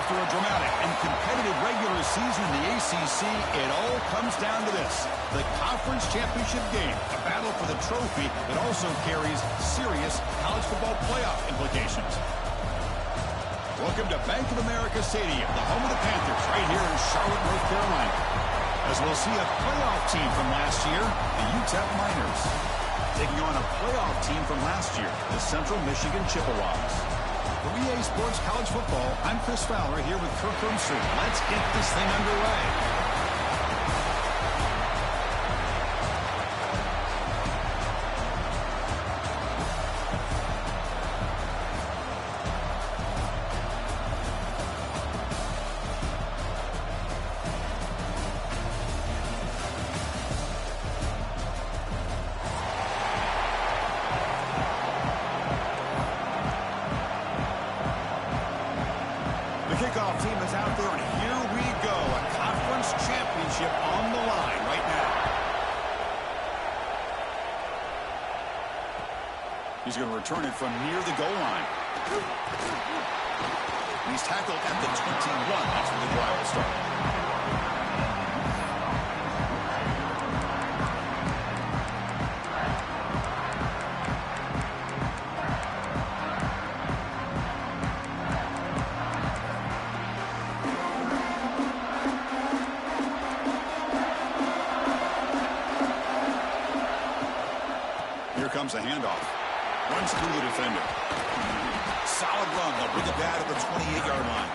After a dramatic and competitive regular season in the ACC, it all comes down to this: the conference championship game, a battle for the trophy that also carries serious college football playoff implications. Welcome to Bank of America Stadium, the home of the Panthers, right here in Charlotte, North Carolina, as we'll see a playoff team from last year, the Utep Miners, taking on a playoff team from last year, the Central Michigan Chippewas. For EA Sports College Football, I'm Chris Fowler here with Kirk Hermser. Let's get this thing underway. The kickoff team is out there, and here we go. A conference championship on the line right now. He's going to return it from near the goal line. And he's tackled at the 21. That's where the drive will start. Here comes a handoff. Runs through the defender. Solid run. They'll bring it back at the 28-yard line.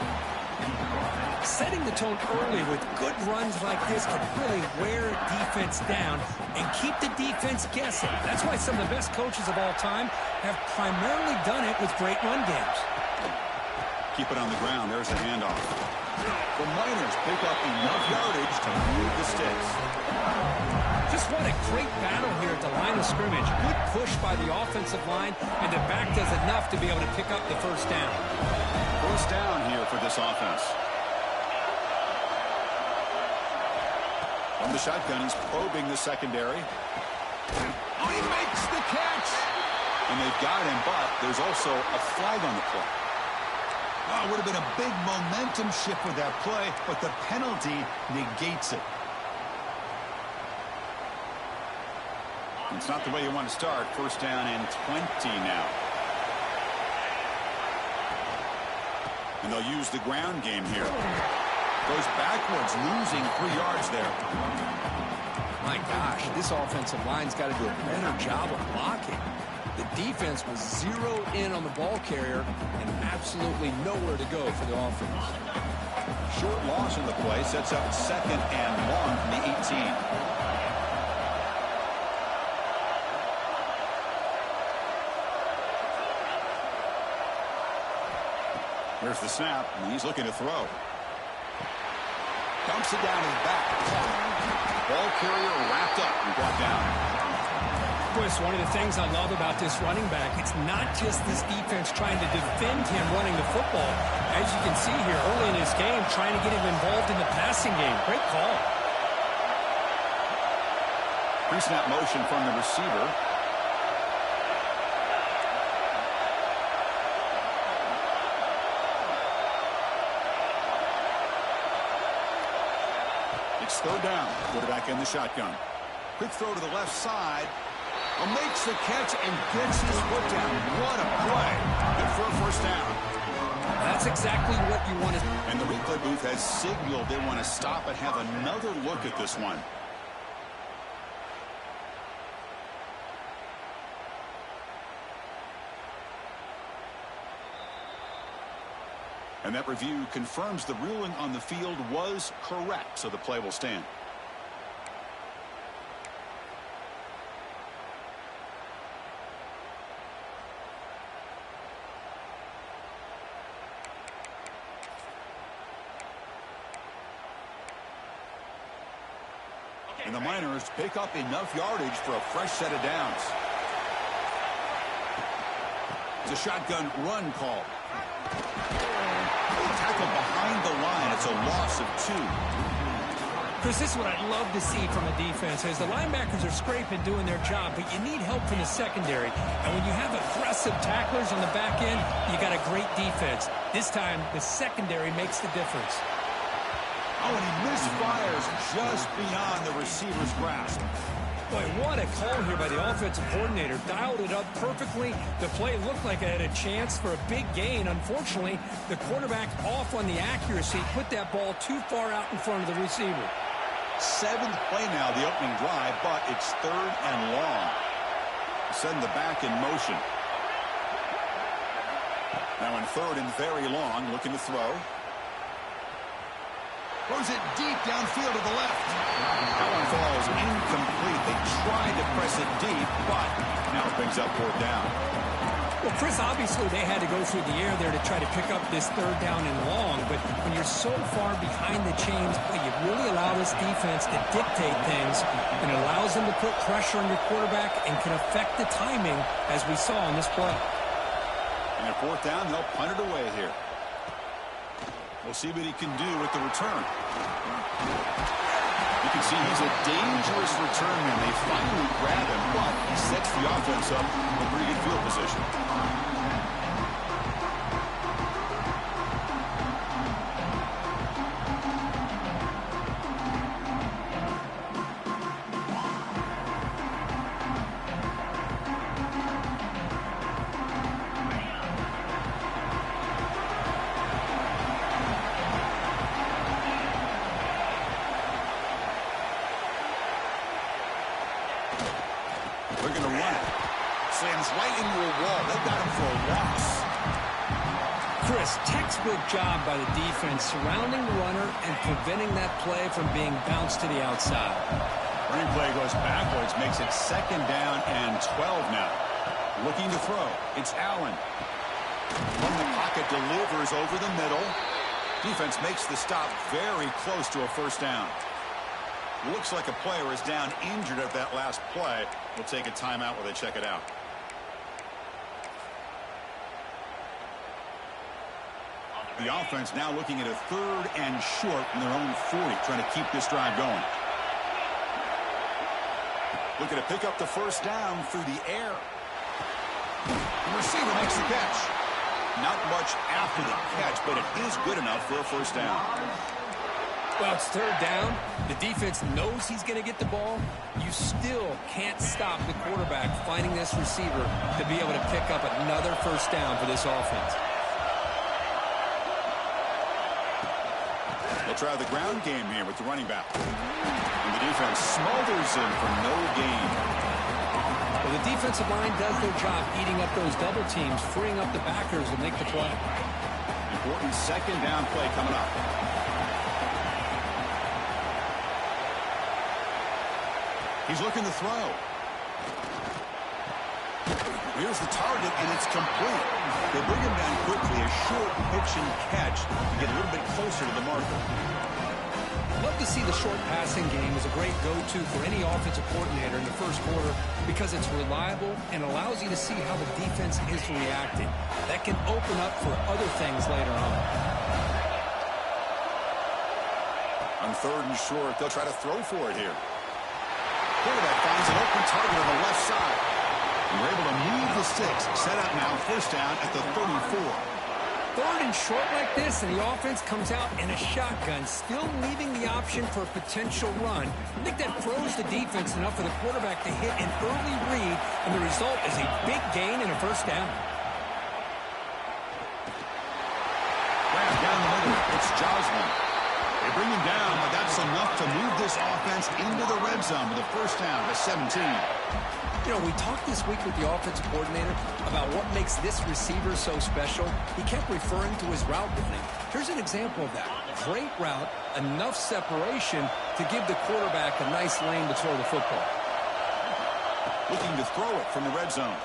Setting the tone early with good runs like this can really wear a defense down and keep the defense guessing. That's why some of the best coaches of all time have primarily done it with great run games. Keep it on the ground. There's a handoff. The Miners pick up enough yardage to move the sticks. Just what a great battle here at the line of scrimmage. Good push by the offensive line, and the back does enough to be able to pick up the first down. First down here for this offense. From the shotgun, he's probing the secondary. Oh, he makes the catch! And they've got him, but there's also a flag on the play. Oh, it would have been a big momentum shift with that play, but the penalty negates it. It's not the way you want to start. First down and 20 now. And they'll use the ground game here. Goes backwards, losing 3 yards there. My gosh, this offensive line's got to do a better job of blocking. The defense was zeroed in on the ball carrier and absolutely nowhere to go for the offense. Short loss in the play sets up second and long from the 18. Here's the snap, and he's looking to throw. Dumps it down to the back. Ball carrier wrapped up and brought down. Chris, one of the things I love about this running back, it's not just this defense trying to defend him running the football. As you can see here early in his game, trying to get him involved in the passing game. Great call. Pre-snap motion from the receiver. Third down. Quarterback in the shotgun. Quick throw to the left side. Makes the catch and gets his foot down. What a play. Good for a first down. That's exactly what you want to. And the replay booth has signaled they want to stop and have another look at this one. And that review confirms the ruling on the field was correct, so the play will stand. And the Miners pick up enough yardage for a fresh set of downs. It's a shotgun run call. Tackled behind the line. It's a loss of 2. Chris, this is what I'd love to see from a defense. As the linebackers are scraping, doing their job, but you need help from the secondary. And when you have aggressive tacklers on the back end, you got a great defense. This time, the secondary makes the difference. Oh, and he misfires just beyond the receiver's grasp. Boy, what a call here by the offensive coordinator. Dialed it up perfectly. The play looked like it had a chance for a big gain. Unfortunately, the quarterback off on the accuracy, put that ball too far out in front of the receiver. 7th play now, the opening drive, but it's 3rd and long. Send the back in motion. Now in 3rd and very long, looking to throw. Throws it deep downfield to the left. That one falls incomplete. They tried to press it deep, but now it brings up 4th down. Well, Chris, obviously they had to go through the air there to try to pick up this 3rd down and long, but when you're so far behind the chains, you really allow this defense to dictate things, and it allows them to put pressure on your quarterback and can affect the timing, as we saw on this play. And at 4th down, they'll punt it away here. We'll see what he can do with the return. You can see he's a dangerous return man. They finally grab him, but he sets the offense up in a pretty good field position. They're going to run it. Slams right into a wall. They've got him for a loss. Chris, textbook job by the defense surrounding the runner and preventing that play from being bounced to the outside. Running play goes backwards, makes it 2nd down and 12 now. Looking to throw. It's Allen. From the pocket, delivers over the middle. Defense makes the stop very close to a 1st down. Looks like a player is down injured at that last play. We'll take a timeout while they check it out. The offense now looking at a 3rd and short from their own 40, trying to keep this drive going. Looking to pick up the 1st down through the air. The receiver makes the catch. Not much after the catch, but it is good enough for a 1st down. Well, it's 3rd down. The defense knows he's going to get the ball. You still can't stop the quarterback finding this receiver to be able to pick up another 1st down for this offense. They'll try the ground game here with the running back. And the defense smothers him for no gain. Well, the defensive line does their job eating up those double teams, freeing up the backers to make the play. Important 2nd down play coming up. He's looking to throw. Here's the target, and it's complete. They bring him down quickly, a short pitch and catch to get a little bit closer to the marker. Love to see the short passing game as a great go-to for any offensive coordinator in the 1st quarter because it's reliable and allows you to see how the defense is reacting. That can open up for other things later on. On 3rd and short, they'll try to throw for it here. Quarterback finds an open target on the left side. And we're able to move the sticks. Set up now, 1st down at the 34. 3rd and short like this, and the offense comes out in a shotgun, still leaving the option for a potential run. I think that throws the defense enough for the quarterback to hit an early read, and the result is a big gain and a 1st down. Grab down the middle. It's Joslin. They bring him down, but that's enough to move this offense into the red zone with a 1st down to 17. You know, we talked this week with the offensive coordinator about what makes this receiver so special. He kept referring to his route running. Here's an example of that. Great route, enough separation to give the quarterback a nice lane to throw the football. Looking to throw it from the red zone.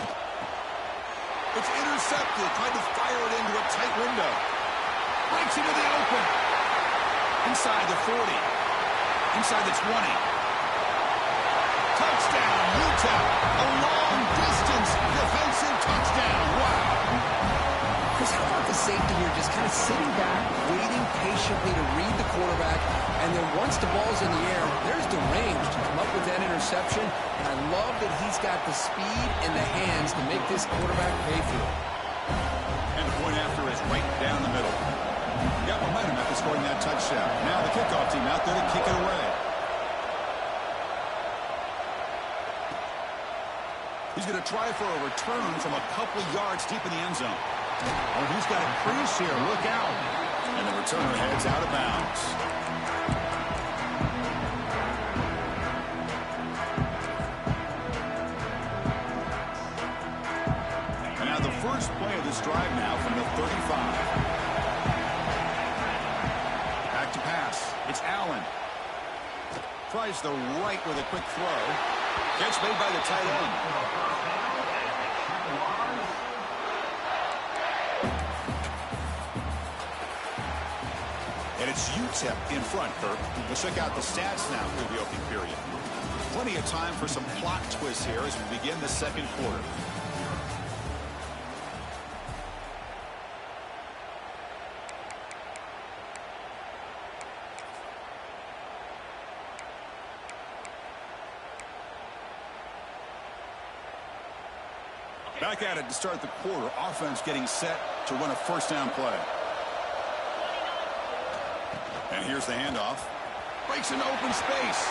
It's intercepted. Tried to fire it into a tight window. Breaks into the open. Inside the 40. Inside the 20. Touchdown, Utep. A long-distance defensive touchdown. Wow. Chris, how about the safety here just kind of sitting back, waiting patiently to read the quarterback, and then once the ball's in the air, there's the range to come up with that interception, and I love that he's got the speed and the hands to make this quarterback pay for it. And the point after is right down the middle. Got momentum after scoring that touchdown. Now the kickoff team out there to kick it away. He's going to try for a return from a couple of yards deep in the end zone. Oh, he's got a crease here. Look out. And the returner heads out of bounds. And now the first play of this drive now from the 35. Back to pass. It's Allen. Tries the right with a quick throw. Catch made by the tight end. And it's Utep in front, Kirk. Let's check out the stats now through the opening period. Plenty of time for some plot twists here as we begin the second quarter. Back at it to start the quarter. Offense getting set to run a first down play. And here's the handoff. Breaks into open space.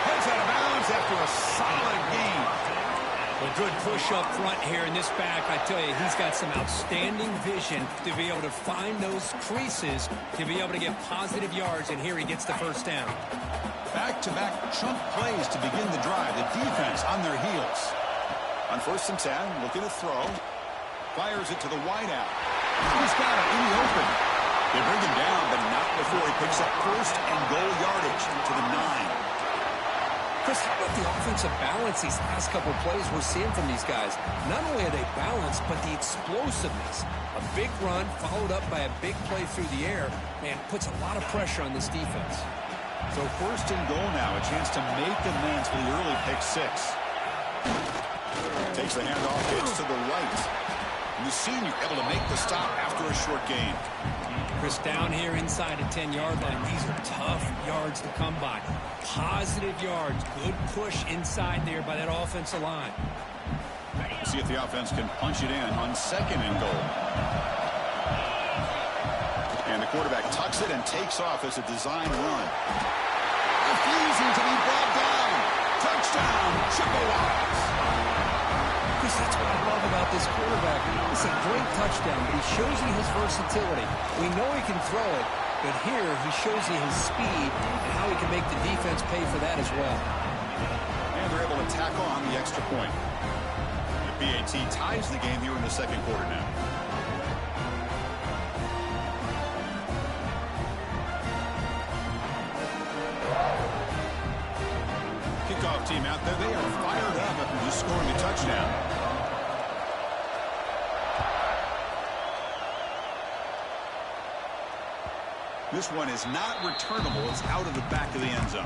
Heads out of bounds after a solid gain. A good push up front here in this back. I tell you, he's got some outstanding vision to be able to find those creases, to be able to get positive yards, and here he gets the first down. Back-to-back chunk plays to begin the drive. The defense on their heels. On 1st and 10, looking to throw. Fires it to the wideout. He's got it in the open. They bring him down, but not before he picks up first and goal yardage to the 9. Chris, how about the offensive balance these last couple plays we're seeing from these guys? Not only are they balanced, but the explosiveness. A big run followed up by a big play through the air, man, puts a lot of pressure on this defense. So 1st and goal now, a chance to make amends for the early pick 6. Takes the handoff, hits to the right. And the senior able to make the stop after a short gain. Chris, down here inside the 10-yard line, these are tough yards to come by. Positive yards, good push inside there by that offensive line. See if the offense can punch it in on 2nd and goal. And the quarterback tucks it and takes off as a design run. Refusing to be brought down. Touchdown, Chippewas. Chris, that's what I love about this quarterback. It's a great touchdown, but he shows you his versatility. We know he can throw it, but here he shows you his speed and how he can make the defense pay for that as well. And they're able to tack on the extra point. The BAT ties the game here in the second quarter now. Kickoff team out there. They are fired up after just scoring a touchdown. This one is not returnable. It's out of the back of the end zone.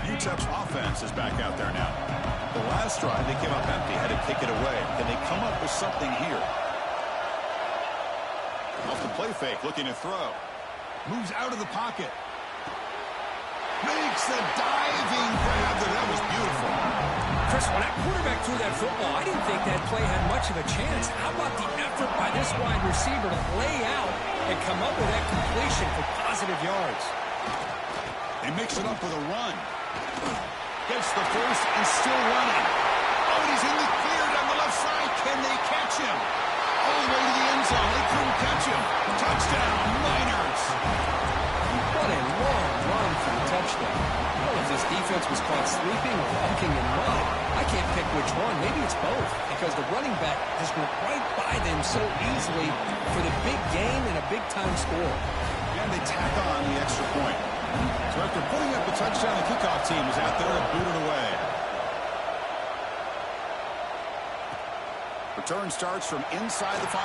Utep's offense is back out there now. The last drive, they came up empty, had to kick it away. Can they come up with something here? Off the play fake, looking to throw. Moves out of the pocket. Makes the diving grab. That was beautiful. Chris, when that quarterback threw that football, I didn't think that play had much of a chance. How about the effort by this wide receiver to lay out and come up with that completion for positive yards? They mix it up with a run. Gets the first and still running. Oh, and he's in the clear down the left side. Can they catch him? All the way to the end zone. They couldn't catch him. Touchdown, Miners. What a long run for the touchdown. I don't know if this defense was caught sleeping or walking in mud. I can't pick which one. Maybe it's both, because the running back just went right by them so easily for the big gain and a big-time score. And they tack on the extra point. So after putting up the touchdown, the kickoff team is out there to boot it away. Return starts from inside the 5.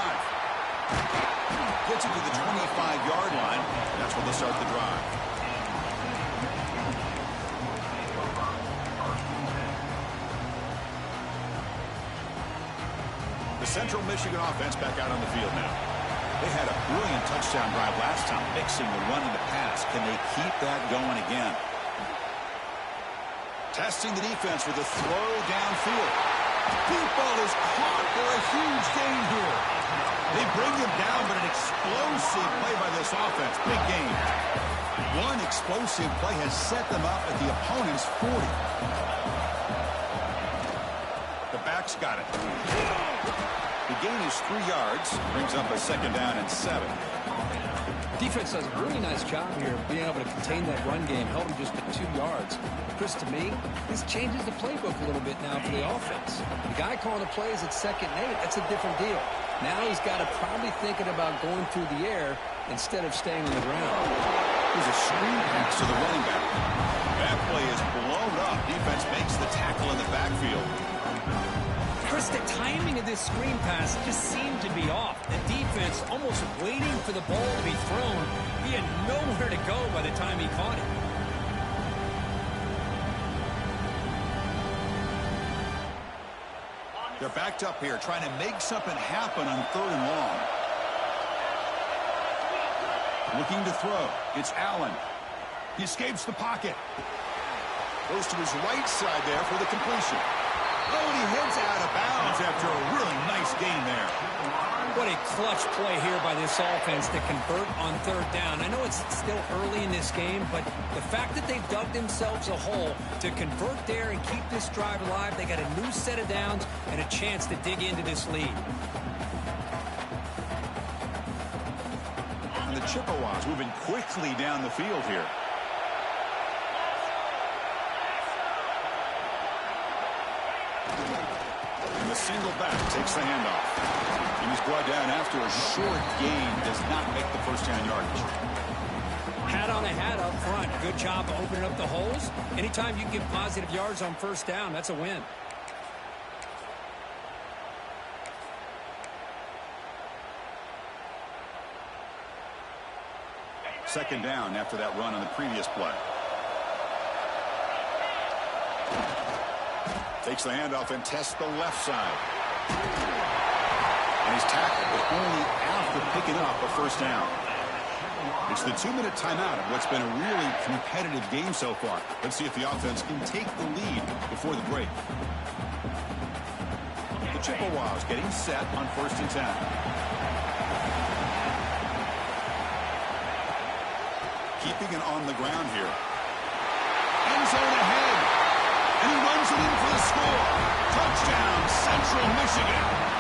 Gets it to the 25-yard line. That's where they'll start the drive. The Central Michigan offense back out on the field now. They had a brilliant touchdown drive last time, mixing the run and the pass. Can they keep that going again? Testing the defense with a throw downfield. Deep ball is caught for a huge gain here. They bring him down, but an explosive play by this offense. Big gain. One explosive play has set them up at the opponent's 40. The back's got it. The gain is 3 yards. Brings up a 2nd down and 7. Defense does a really nice job here of being able to contain that run game. Held him just at 2 yards. Chris, to me, this changes the playbook a little bit now for the offense. The guy calling the plays at 2nd and 8, that's a different deal. Now he's got to probably thinking about going through the air instead of staying on the ground. Here's a screen pass to the running back. That play is blown up. Defense makes the tackle in the backfield. Chris, the timing of this screen pass just seemed to be off. The defense almost waiting for the ball to be thrown. He had nowhere to go by the time he caught it. They're backed up here, trying to make something happen on 3rd and long. Looking to throw. It's Allen. He escapes the pocket. Goes to his right side there for the completion. Oh, and he heads out of bounds after a really nice gain there. What a clutch play here by this offense to convert on 3rd down. I know it's still early in this game, but the fact that they've dug themselves a hole to convert there and keep this drive alive, they got a new set of downs and a chance to dig into this lead. And the Chippewas moving quickly down the field here. And the single back takes the handoff. He was brought down after a short gain. Does not make the 1st down yardage. Hat on a hat up front. Good job of opening up the holes. Anytime you can get positive yards on 1st down, that's a win. Second down after that run on the previous play. Takes the handoff and tests the left side. And he's tackled, but only after picking up a 1st down. It's the 2-minute timeout of what's been a really competitive game so far. Let's see if the offense can take the lead before the break. The Chippewas getting set on 1st and 10. Keeping it on the ground here. End zone ahead. And he runs it in for the score. Touchdown, Central Michigan.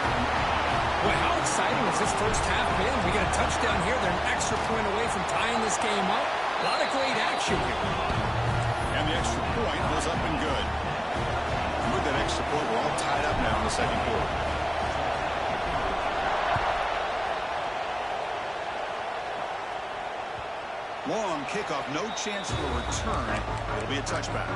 Well, how exciting has this first half been? We got a touchdown here. They're an extra point away from tying this game up. A lot of great action here. And the extra point was up and good. And with that extra point, we're all tied up now in the 2nd quarter. Long kickoff, no chance for a return. It'll be a touchback.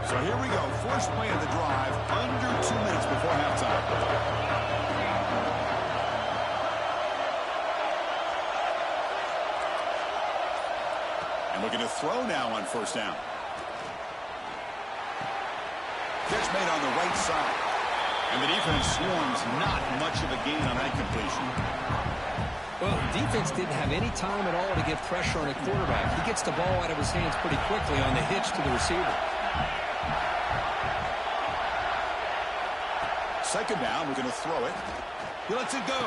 So here we go. First play of the drive, under 2 minutes before halftime. And looking to throw now on 1st down. Catch made on the right side. And the defense swarms not much of a gain on that completion. Well, the defense didn't have any time at all to get pressure on a quarterback. He gets the ball out of his hands pretty quickly on the hitch to the receiver. 2nd down, we're going to throw it. He lets it go.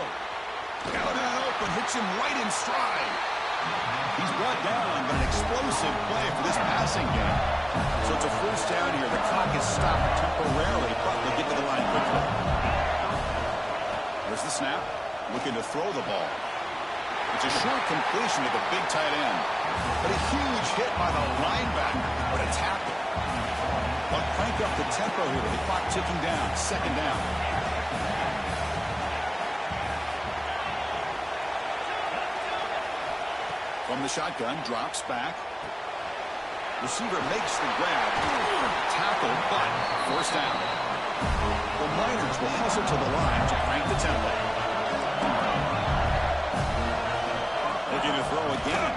Out and open, hits him right in stride. He's brought down, but an explosive play for this passing game. So it's a 1st down here. The clock is stopped temporarily, but they get to the line quickly. There's the snap. Looking to throw the ball. It's a short completion to the big tight end. But a huge hit by the linebacker. What a tackle. They'll crank up the tempo here with the clock ticking down. 2nd down. From the shotgun, drops back. Receiver makes the grab. Tackle, but forced down. The Miners will hustle to the line to crank the tempo. Looking to throw again.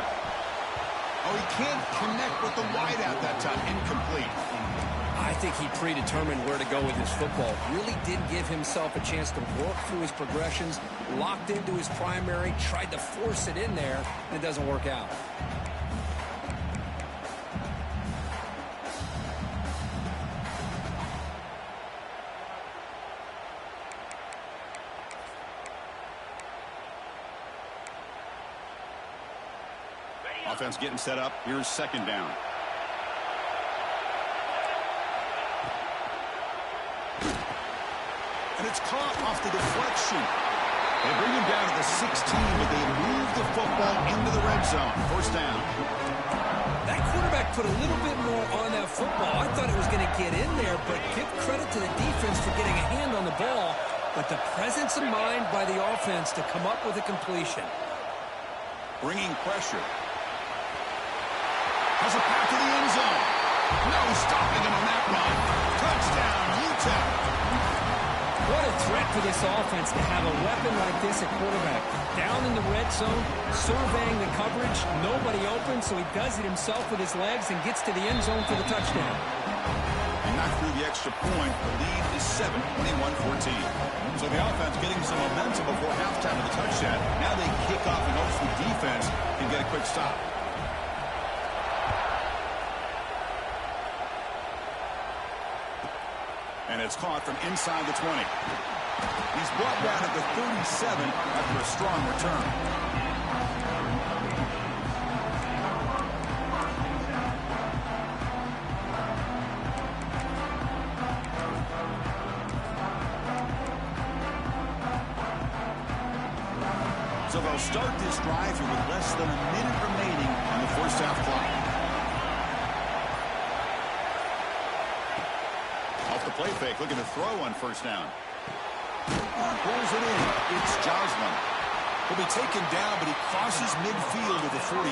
Oh, he can't connect with the wideout that time. Incomplete. I think he predetermined where to go with his football. Really didn't give himself a chance to work through his progressions, locked into his primary, tried to force it in there, and it doesn't work out. Offense getting set up. Here's second down. And it's caught off the deflection. They bring him down to the 16, but they move the football into the red zone. First down. That quarterback put a little bit more on that football. I thought it was going to get in there, but give credit to the defense for getting a hand on the ball. But the presence of mind by the offense to come up with a completion. Bringing pressure. Has a pass to the end zone. No stopping him on that run. Touchdown, Utep. What a threat for this offense to have a weapon like this at quarterback. Down in the red zone, surveying the coverage, nobody open, so he does it himself with his legs and gets to the end zone for the touchdown. And not through the extra point. The lead is 7, 21-14. So the offense getting some momentum before halftime of the touchdown. Now they kick off and hopes the defense can get a quick stop. And it's caught from inside the 20. He's brought down at the 37 after a strong return. So they'll start this drive here with less than a minute remaining on the first half clock. Play fake, looking to throw on first down. Pulls it in. It's Joslin. He'll be taken down, but he crosses midfield at the 48.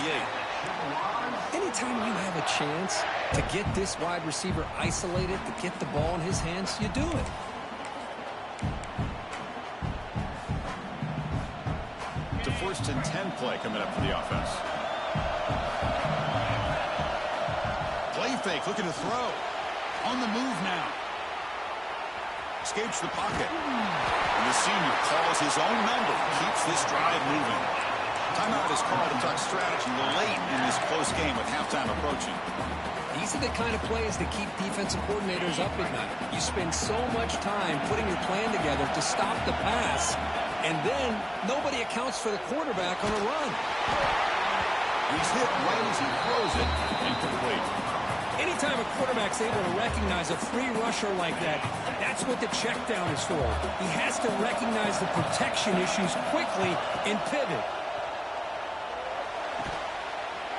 Anytime you have a chance to get this wide receiver isolated, to get the ball in his hands, you do it. It's a 1st and 10 play coming up for the offense. Play fake, looking to throw. On the move now. Escapes the pocket. And the senior calls his own number. Keeps this drive moving. Timeout is called to talk strategy late in this close game with halftime approaching. These are the kind of plays that keep defensive coordinators up at night. You spend so much time putting your plan together to stop the pass, and then nobody accounts for the quarterback on a run. He's hit right as he throws it. Incomplete. Anytime a quarterback's able to recognize a free rusher like that, that's what the check down is for. He has to recognize the protection issues quickly and pivot.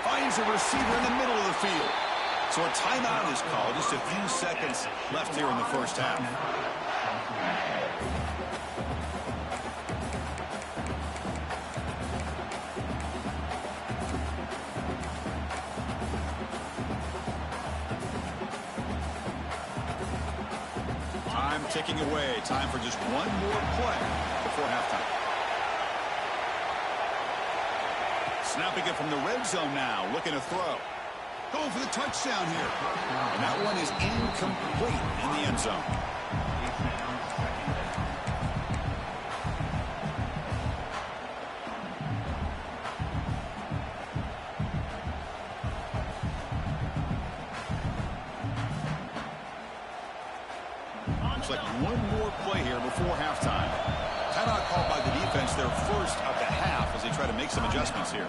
Finds a receiver in the middle of the field. So a timeout is called. Just a few seconds left here in the first half. Ticking away. Time for just one more play before halftime. Snapping it from the red zone now. Looking to throw. Going for the touchdown here. And that one is incomplete in the end zone. Like one more play here before halftime. Timeout called by the defense, their first of the half as they try to make some adjustments here.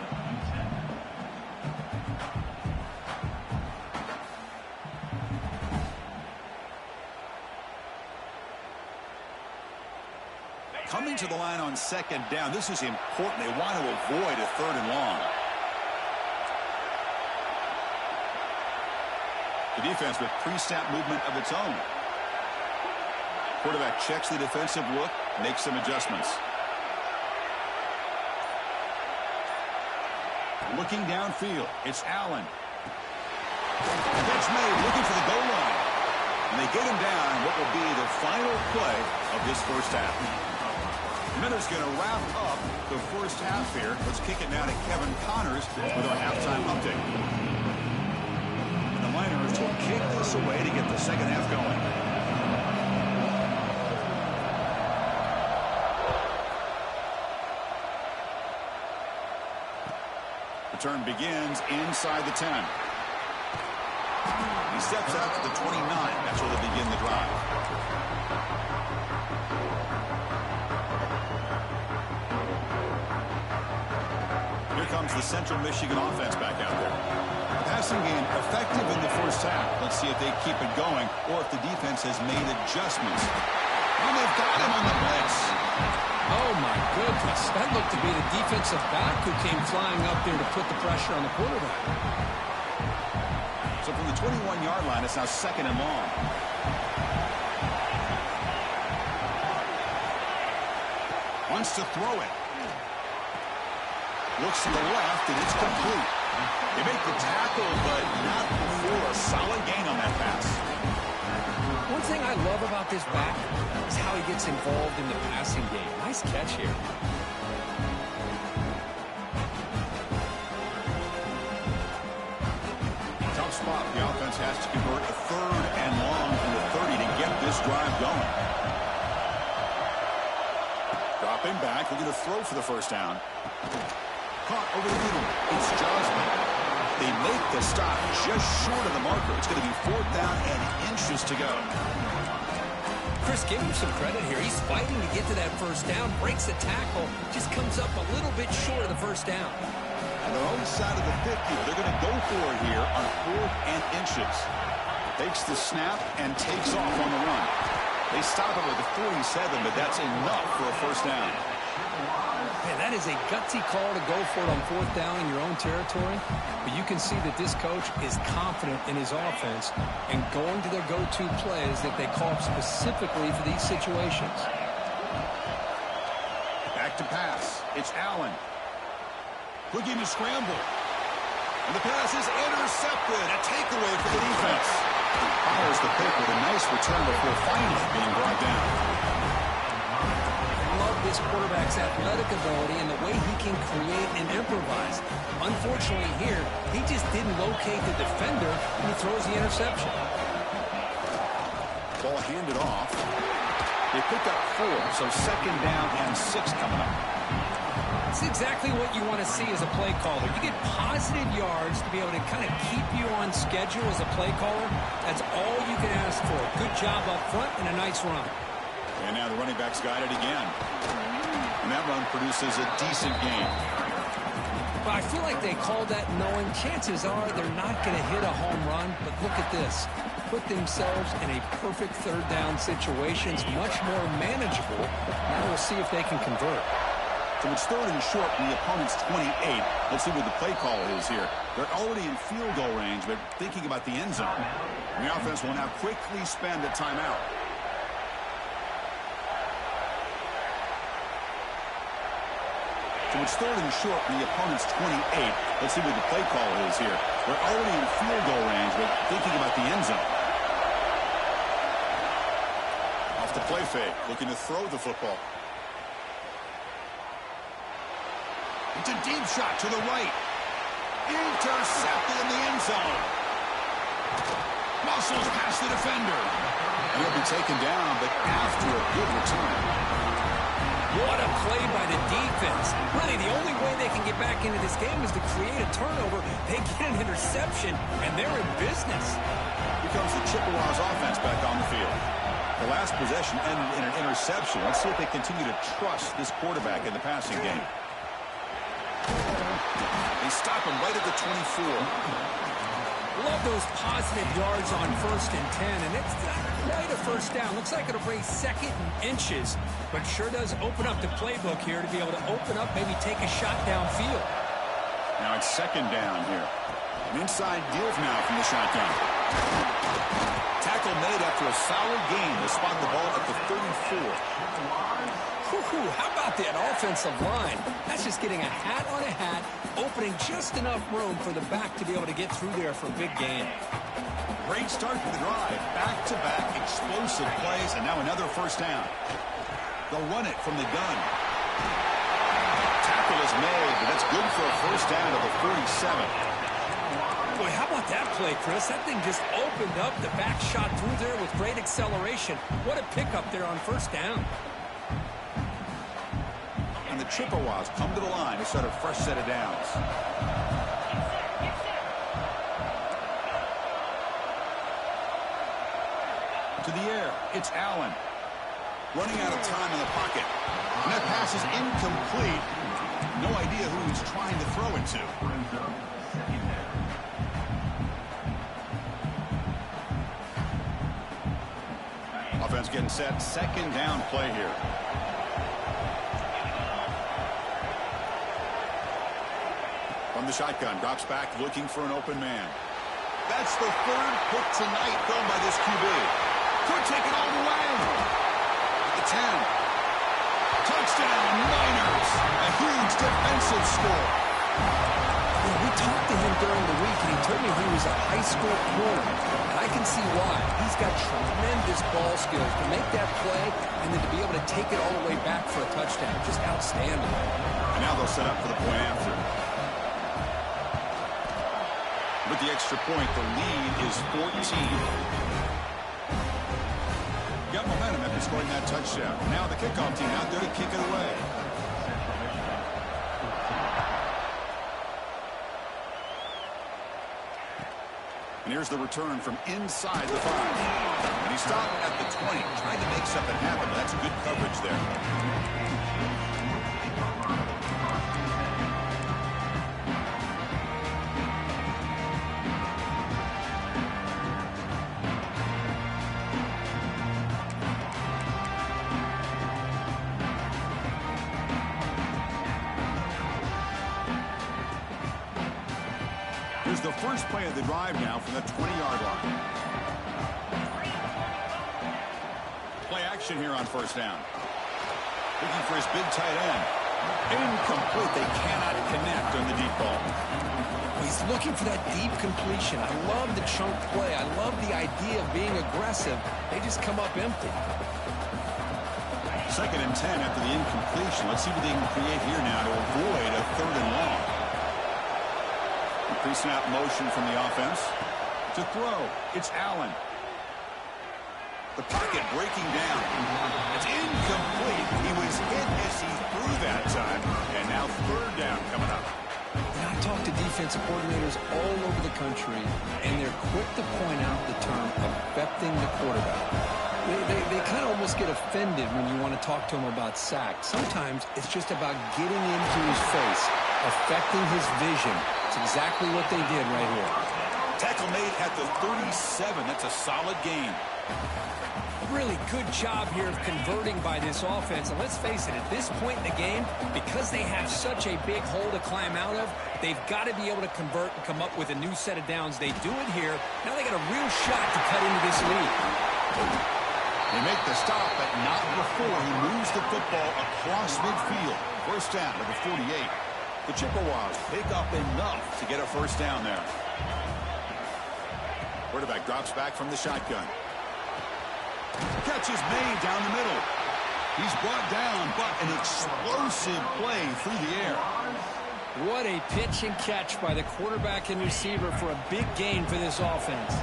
Coming to the line on second down. This is important. They want to avoid a 3rd and long. The defense with pre-snap movement of its own. Quarterback checks the defensive look, makes some adjustments. Looking downfield, it's Allen. Catch made, looking for the goal line. And they get him down what will be the final play of this first half. Minutes going to wrap up the first half here. Let's kick it now to Kevin Connors with our halftime update. And the Miners will kick this away to get the second half going. Return begins inside the 10. He steps out to the 29. That's where they begin the drive. Here comes the Central Michigan offense back out there. The passing game effective in the first half. Let's see if they keep it going or if the defense has made adjustments. And they've got him on the blitz. Oh, my goodness. That looked to be the defensive back who came flying up there to put the pressure on the quarterback. So from the 21-yard line, it's now second and long. Wants to throw it. Looks to the left, and it's complete. They make the tackle, but not before a solid gain on that pass. One thing I love about this back is how he gets involved in the passing game. Nice catch here. Tough spot. The offense has to convert a third and long from the 30 to get this drive going. Dropping back, looking to throw for the first down. Caught over the middle. It's Josman. They make the stop just short of the marker. It's going to be fourth down and inches to go. Chris, give him some credit here. He's fighting to get to that first down, breaks the tackle, just comes up a little bit short of the first down. On their own side of the 50, they're going to go for it here on fourth and inches. Takes the snap and takes off on the run. They stop him at the 47, but that's enough for a first down. Man, that is a gutsy call to go for it on fourth down in your own territory. But you can see that this coach is confident in his offense and going to their go-to plays that they call specifically for these situations. Back to pass. It's Allen. Looking to scramble. And the pass is intercepted. A takeaway for the defense. Follows the pick with a nice return before finally being brought down. This quarterback's athletic ability and the way he can create and improvise. Unfortunately here, he just didn't locate the defender and he throws the interception. Ball handed off. They pick up 4, so second down and 6 coming up. It's exactly what you want to see as a play caller. You get positive yards to be able to kind of keep you on schedule as a play caller. That's all you can ask for. Good job up front and a nice run. And now the running back's got it again. And that run produces a decent gain. But I feel like they called that knowing chances are they're not going to hit a home run. But look at this. Put themselves in a perfect third down situation. It's much more manageable. Now we'll see if they can convert. So it's third and short from the opponent's 28. Let's see what the play call is here. They're already in field goal range, but thinking about the end zone. And the offense will now quickly spend a timeout. So it's third and short from the opponent's 28. Let's see what the play call is here. They're already in field goal range, but thinking about the end zone. Off the play fake, looking to throw the football. It's a deep shot to the right. Intercepted in the end zone. Muscles past the defender. And he'll be taken down, but after a good return. What a play by the defense. Really, the only way they can get back into this game is to create a turnover. They get an interception, and they're in business. Here comes the Chippewas offense back on the field. The last possession ended in an interception. Let's see if they continue to trust this quarterback in the passing game. They stop him right at the 24. Love those positive yards on 1st and 10, and it's not quite a first down. Looks like it'll bring second and inches, but sure does open up the playbook here to be able to open up, maybe take a shot downfield. Now it's second down here. An inside deal now from the shotgun. Tackle made after a solid gain to spot the ball at the 34. Whew, how about that offensive line? That's just getting a hat on a hat, opening just enough room for the back to be able to get through there for a big gain. Great start to the drive. Back-to-back explosive plays, and now another first down. They'll run it from the gun. Tackle is made, but that's good for a first down to the 47. Boy, how about that play, Chris? That thing just opened up. The back shot through there with great acceleration. What a pickup there on first down. And the Chippewas come to the line to start a fresh set of downs. To the air, it's Allen. Running out of time in the pocket. And that pass is incomplete. No idea who he's trying to throw it to. Offense getting set. Second down play here. From the shotgun, drops back looking for an open man. That's the third pick tonight thrown by this QB. Could take it all the way. At the 10. Touchdown, Niners. A huge defensive score. Yeah, we talked to him during the week, and he told me he was a high school corner. And I can see why. He's got tremendous ball skills to make that play and then to be able to take it all the way back for a touchdown. Just outstanding. And now they'll set up for the point after. With the extra point, the lead is 14. Got momentum after scoring that touchdown. Now the kickoff team out there to kick it away. And here's the return from inside the 5. And he stopped at the 20. Tried to make something happen, but that's good coverage there. Here's the first play of the drive now from the 20-yard line. Play action here on first down. Looking for his big tight end. Incomplete. They cannot connect on the deep ball. He's looking for that deep completion. I love the chunk play. I love the idea of being aggressive. They just come up empty. Second and 10 after the incompletion. Let's see what they can create here now to avoid a third and long. Pre-snap motion from the offense. To throw, it's Allen. The pocket breaking down. It's incomplete. He was hit as he threw that time. And now third down coming up. And I talk to defensive coordinators all over the country, and they're quick to point out the term affecting the quarterback. They kind of almost get offended when you want to talk to them about sacks. Sometimes it's just about getting into his face, affecting his vision. It's exactly what they did right here. Tackle made at the 37. That's a solid gain. Really good job here of converting by this offense. And let's face it, at this point in the game, because they have such a big hole to climb out of, they've got to be able to convert and come up with a new set of downs. They do it here. Now they got a real shot to cut into this lead. They make the stop, but not before he moves the football across midfield. First down to the 48. The Chippewas pick up enough to get a first down there. Quarterback drops back from the shotgun. Catch is made down the middle. He's brought down, but an explosive play through the air. What a pitch and catch by the quarterback and receiver for a big gain for this offense.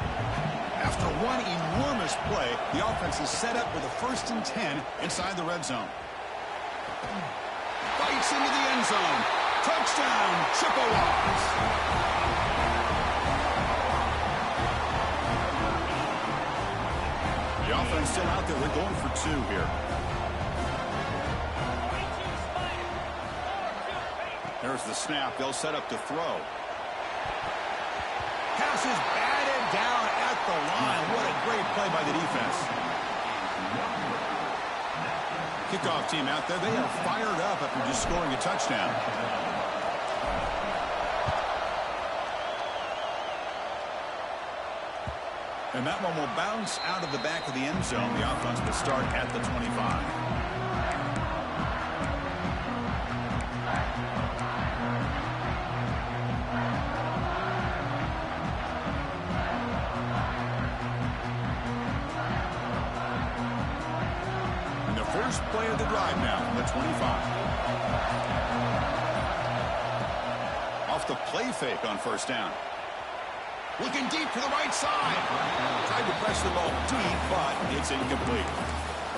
After one enormous play, the offense is set up with a 1st and 10 inside the red zone. Bites into the end zone. Touchdown, Chippewas. The offense still out there. They're going for 2 here. There's the snap. They'll set up to throw. Pass is batted down at the line. What a great play by the defense. Kickoff team out there. They are fired up after just scoring a touchdown. And that one will bounce out of the back of the end zone. The offense will start at the 25. First play of the drive now, the 25. Off the play fake on first down. Looking deep to the right side. Tried to press the ball deep, but it's incomplete.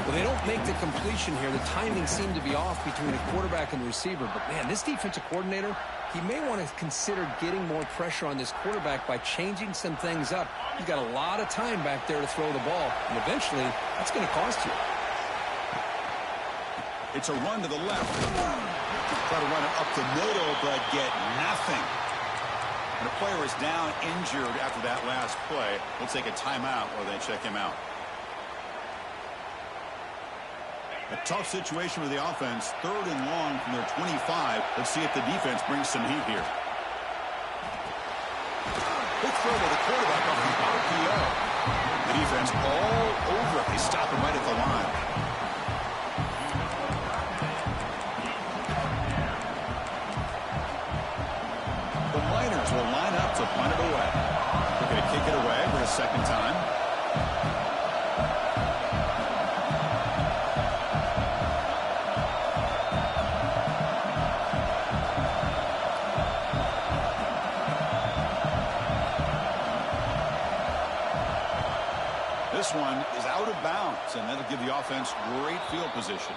Well, they don't make the completion here. The timing seemed to be off between a quarterback and the receiver. But, man, this defensive coordinator, he may want to consider getting more pressure on this quarterback by changing some things up. He's got a lot of time back there to throw the ball, and eventually that's going to cost you. It's a run to the left. Try to run it up the middle, but get nothing. And the player is down injured after that last play. We'll take a timeout while they check him out. A tough situation for the offense. 3rd and long from their 25. Let's see if the defense brings some heat here. Quick throw by the quarterback off the RPO. The defense all over it. They stop him right at the line. The Miners will line up to punt it away. They're going to kick it away for a second time. This one is out of bounds, and that'll give the offense great field position.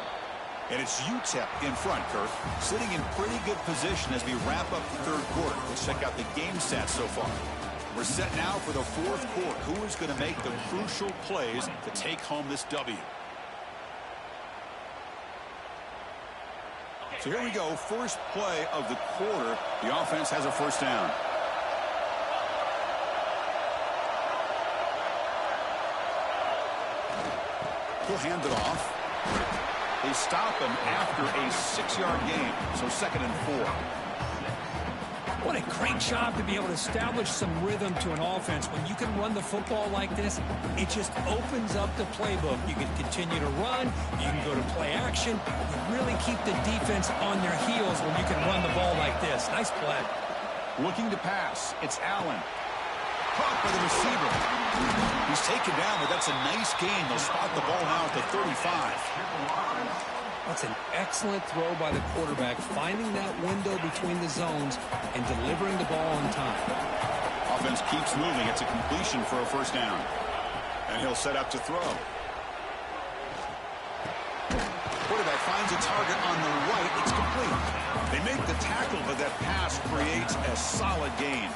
And it's Utep in front, Kirk, sitting in pretty good position as we wrap up the 3rd quarter. Let's check out the game stats so far. We're set now for the 4th quarter. Who is going to make the crucial plays to take home this W? So here we go. First play of the quarter. The offense has a first down. He'll hand it off. They stop him after a 6-yard gain, so 2nd and 4. What a great job to be able to establish some rhythm to an offense. When you can run the football like this, it just opens up the playbook. You can continue to run. You can go to play action. You really keep the defense on their heels when you can run the ball like this. Nice play. Looking to pass. It's Allen. Caught by the receiver. He's taken down, but that's a nice gain. They'll spot the ball now at the 35. That's an excellent throw by the quarterback, finding that window between the zones and delivering the ball on time. Offense keeps moving. It's a completion for a first down. And he'll set up to throw. Quarterback finds a target on the right. It's complete. They make the tackle, but that pass creates a solid gain.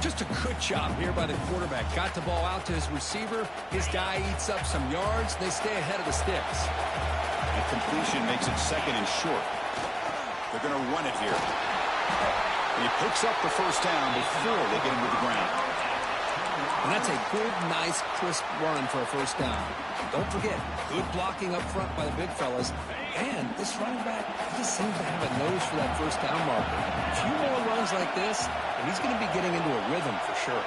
Just a good job here by the quarterback. Got the ball out to his receiver. His guy eats up some yards. They stay ahead of the sticks. And completion makes it 2nd and short. They're going to run it here. And he picks up the first down before they get him to the ground. And that's a good, nice, crisp run for a first down. Don't forget, good blocking up front by the big fellas. And this running back just seems to have a nose for that first down marker. A few more runs like this, and he's going to be getting into a rhythm for sure.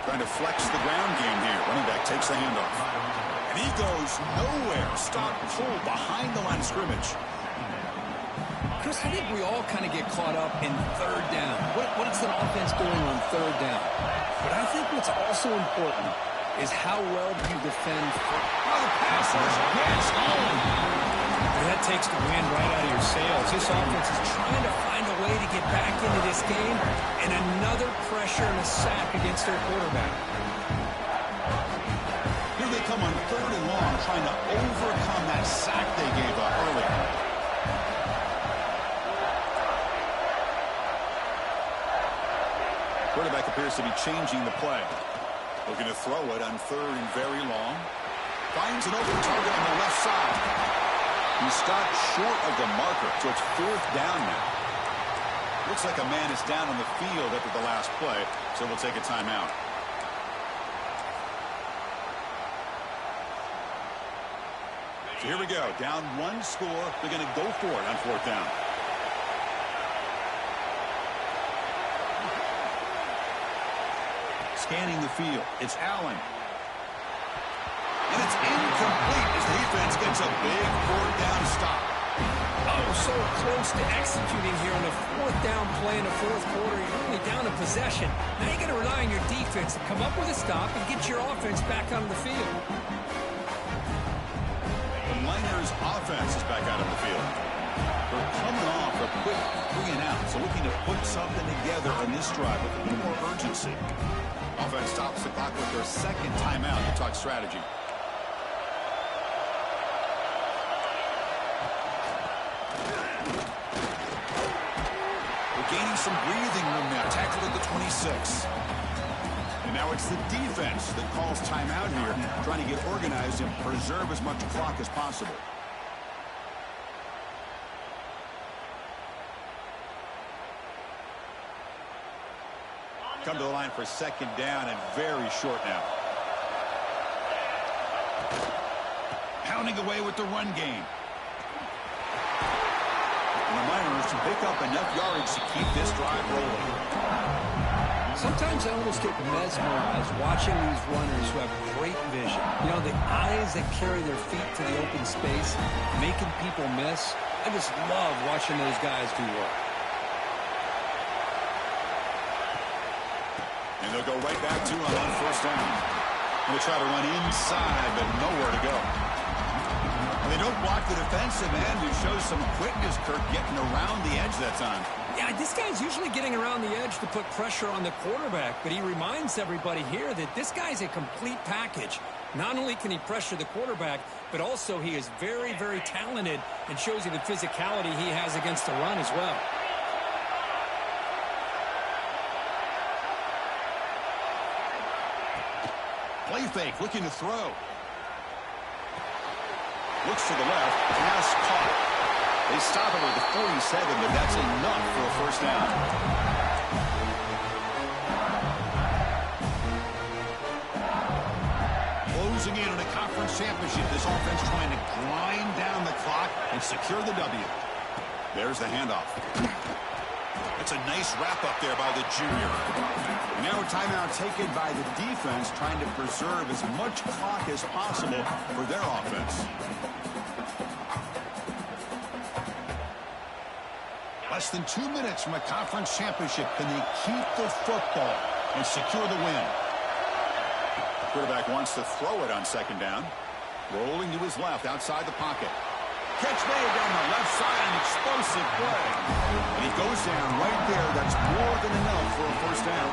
Trying to flex the ground game here. Running back takes the handoff. And he goes nowhere. Stop pulled behind the line of scrimmage. Chris, I think we all kind of get caught up in 3rd down. What is the offense doing on 3rd down? But I think what's also important is how well do you defend. Oh, the pass rush gets home. That takes the wind right out of your sails. This offense is trying to find a way to get back into this game, and another pressure and a sack against their quarterback. Here they come on 3rd and long, trying to overcome that sack they gave up earlier. Quarterback appears to be changing the play. Looking to throw it on 3rd and very long. Finds an open target on the left side. He stopped short of the marker, so it's 4th down now. Looks like a man is down on the field after the last play, so we'll take a timeout. So here we go. Down 1 score. They're going to go for it on 4th down. Scanning the field. It's Allen. And it's incomplete as the defense gets a big 4th down stop. Oh, so close to executing here on the fourth down play in the fourth quarter. You're only down a possession. Now you got to rely on your defense to come up with a stop and get your offense back on the field. The Miners' offense is back out on the field. They're coming off a quick 3 and out, so looking to put something together on this drive with a little more urgency. Offense stops the clock with their second timeout to talk strategy. Gaining some breathing room now. Tackled at the 26. And now it's the defense that calls timeout here, trying to get organized and preserve as much clock as possible. Come to the line for second down and very short now. Pounding away with the run game. And the Miners to pick up enough yardage to keep this drive rolling. Sometimes I almost get mesmerized watching these runners who have great vision. You know, the eyes that carry their feet to the open space, making people miss. I just love watching those guys do work. And they'll go right back to him on first down. And they try to run inside, but nowhere to go. They don't block the defensive end, who shows some quickness, Kirk, getting around the edge that time. Yeah, this guy's usually getting around the edge to put pressure on the quarterback, but he reminds everybody here that this guy's a complete package. Not only can he pressure the quarterback, but also he is very, very talented and shows you the physicality he has against the run as well. Play fake, looking to throw. Looks to the left, pass caught. They stop it at the 47, but that's enough for a first down. Closing in on a conference championship, this offense trying to grind down the clock and secure the W. There's the handoff. It's a nice wrap-up there by the junior. And now a timeout taken by the defense, trying to preserve as much clock as possible for their offense. Less than 2 minutes from a conference championship. Can they keep the football and secure the win? Quarterback wants to throw it on second down. Rolling to his left outside the pocket. Catch made down the left side, an explosive play. And he goes down right there. That's more than enough for a first down.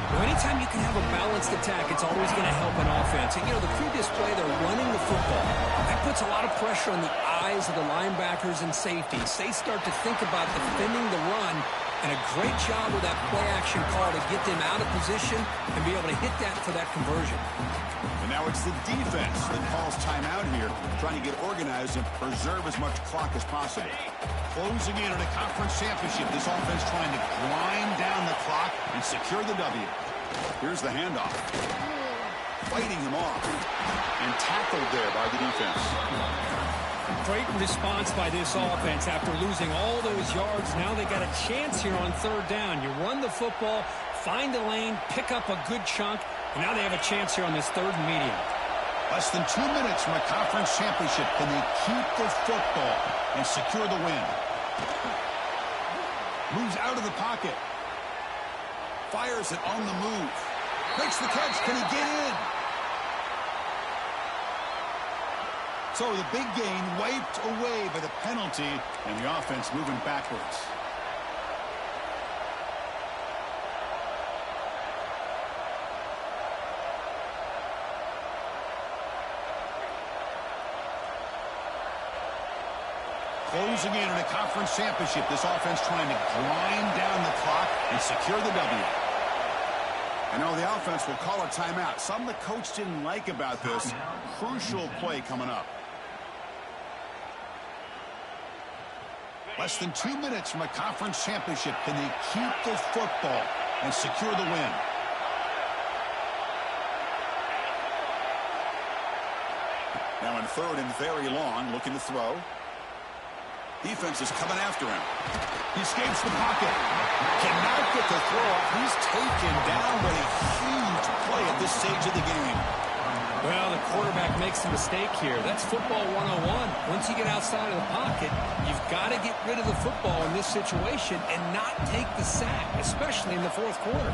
Well, anytime you can have a balanced attack, it's always going to help an offense. And, you know, the previous play, they're running the football. That puts a lot of pressure on the eyes of the linebackers and safeties. They start to think about defending the run, and a great job with that play-action call to get them out of position and be able to hit that for that conversion. And now it's the defense that calls timeout here, trying to get organized and preserve as much clock as possible. Closing in on a conference championship, this offense trying to grind down the clock and secure the W. Here's the handoff. Fighting him off. And tackled there by the defense. Great response by this offense after losing all those yards. Now they got a chance here on third down. You run the football, find a lane, pick up a good chunk, and now they have a chance here on this third and medium. Less than 2 minutes from a conference championship. Can they keep the football and secure the win? Moves out of the pocket. Fires it on the move. Makes the catch. Can he get in? So the big gain wiped away by the penalty, and the offense moving backwards. Closing in on a conference championship, this offense trying to grind down the clock and secure the W. I know the offense will call a timeout. Something the coach didn't like about this. Crucial play coming up. Less than 2 minutes from a conference championship. Can they keep the football and secure the win? Now in third and very long, looking to throw. Defense is coming after him. He escapes the pocket. Cannot get the throw off. He's taken down, but a huge play at this stage of the game. Well, the quarterback makes a mistake here. That's football 101. Once you get outside of the pocket, you've got to get rid of the football in this situation and not take the sack, especially in the fourth quarter.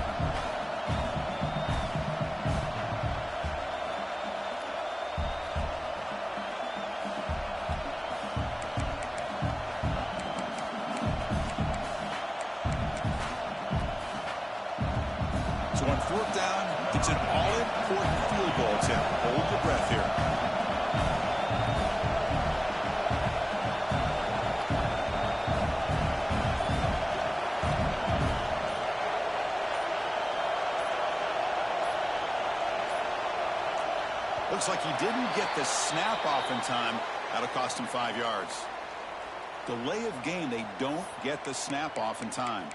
So on fourth down, it's an all-important field goal attempt. Hold your breath here. Looks like he didn't get the snap off in time. That'll cost him 5 yards. Delay of game, they don't get the snap off in time.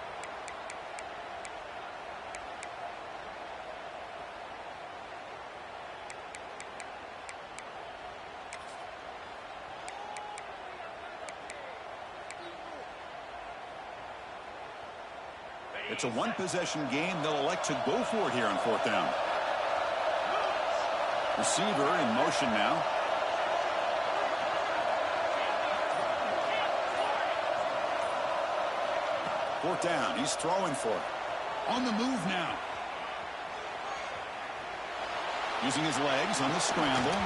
It's a one-possession game. They'll elect to go for it here on fourth down. Receiver in motion now. Fourth down. He's throwing for it. On the move now. Using his legs on the scramble.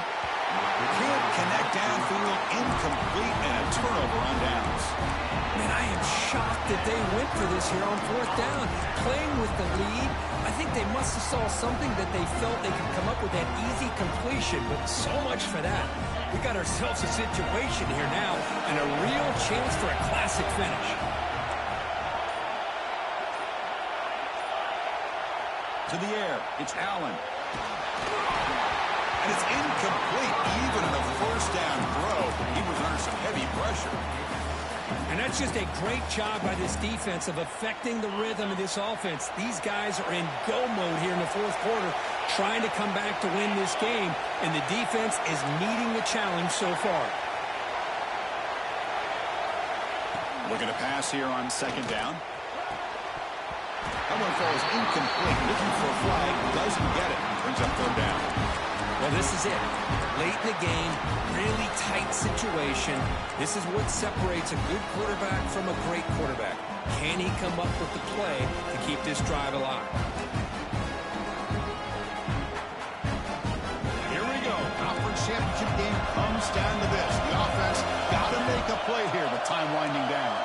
Can't connect downfield. Incomplete, and a turnover on downs. Man, I am shocked that they went for this here on fourth down. Playing with the lead, I think they must have saw something that they felt they could come up with that easy completion, but so much for that. We got ourselves a situation here now and a real chance for a classic finish. To the air, it's Allen. And it's incomplete, even in a first down throw. He was under some heavy pressure. And that's just a great job by this defense of affecting the rhythm of this offense. These guys are in go mode here in the fourth quarter, trying to come back to win this game, and the defense is meeting the challenge so far. Looking to pass here on second down. That one falls incomplete. Looking for a flag, doesn't get it. Brings up third down. Well, this is it. Late in the game, really tight situation. This is what separates a good quarterback from a great quarterback. Can he come up with the play to keep this drive alive? Here we go. Conference championship game comes down to this. The offense got to make a play here with time winding down.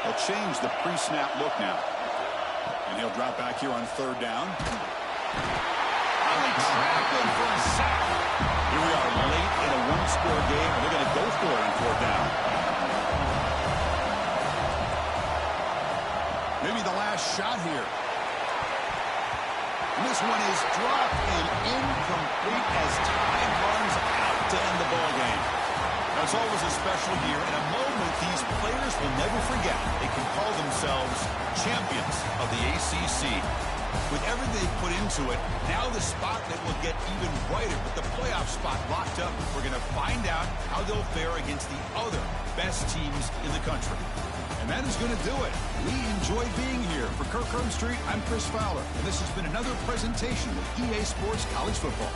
They'll change the pre-snap look now. And he'll drop back here on third down. Trapping for a sack. Here we are late in a one-score game. They're going to go for it on fourth down. Maybe the last shot here. And this one is dropped and incomplete as time runs out to end the ball game. Now, it's always a special year and a moment these players will never forget. They can call themselves champions of the ACC. With everything they put into it, now the spot that will get even brighter with the playoff spot locked up. We're going to find out how they'll fare against the other best teams in the country. And that is going to do it. We enjoy being here. For Kirk Street, I'm Chris Fowler, and this has been another presentation of EA Sports College Football.